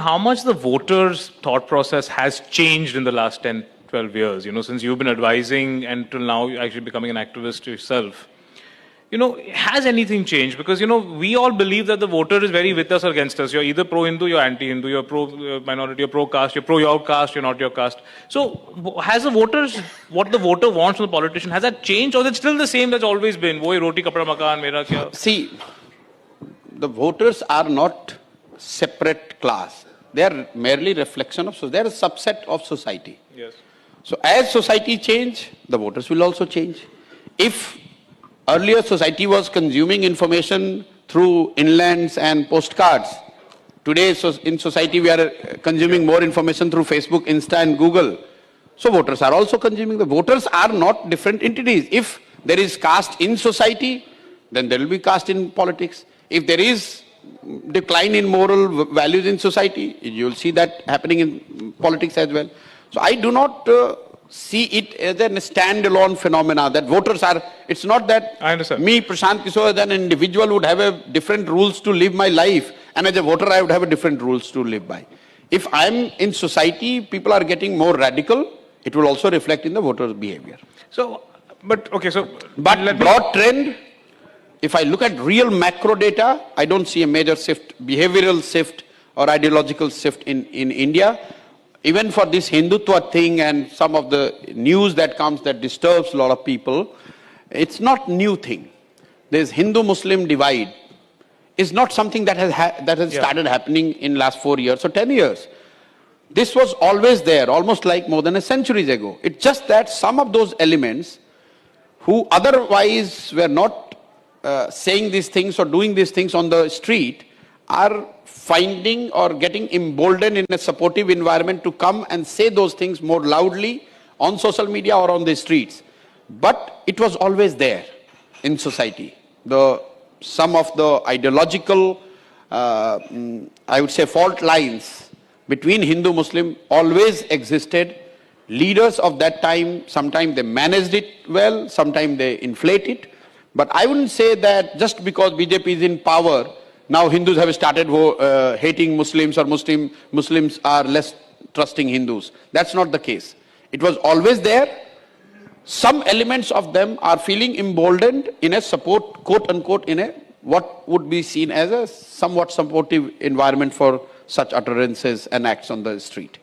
how much the voters' thought process has changed in the last 10, 12 years, since you've been advising and till now you're actually becoming an activist yourself. Has anything changed? Because, we all believe that the voter is very with us or against us. You're either pro-Hindu, you're anti-Hindu, you're pro-minority, you're pro-caste, you're pro-your caste, you're not your caste. So, has the voters, what the voter wants from the politician, has that changed or is it still the same that's always been? Wohi roti, kapda, makan, mera kya? See, the voters are not separate class. They are merely reflection of society. They are a subset of society. Yes. So, as society change, the voters will also change. If earlier society was consuming information through inlands and postcards. Today in society we are consuming more information through Facebook, Insta and Google. So voters are also consuming. The voters are not different entities. If there is caste in society, then there will be caste in politics. If there is decline in moral values in society, you will see that happening in politics as well. So I do not see it as a standalone phenomena that voters are, it's not that I understand. Me, Prashant Kishore, as an individual would have a different rules to live my life, and as a voter I would have a different rules to live by. If I'm in society, people are getting more radical, it will also reflect in the voters' behavior. So, but broad trend, if I look at real macro data, I don't see a major shift, behavioral shift or ideological shift in India. Even for this Hindutva thing and some of the news that comes that disturbs a lot of people, it's not new thing. There's Hindu-Muslim divide. It's not something that has started happening in last 4 years or 10 years. This was always there, almost like more than a century ago. It's just that some of those elements who otherwise were not saying these things or doing these things on the street are finding or getting emboldened in a supportive environment to come and say those things more loudly on social media or on the streets. But it was always there in society. Some of the ideological, I would say, fault lines between Hindu-Muslim always existed. Leaders of that time, sometimes they managed it well, sometimes they inflate it. But I wouldn't say that just because BJP is in power, now Hindus have started hating Muslims or Muslims are less trusting Hindus. That's not the case. It was always there. Some elements of them are feeling emboldened in a support, quote unquote, in a what would be seen as a somewhat supportive environment for such utterances and acts on the street.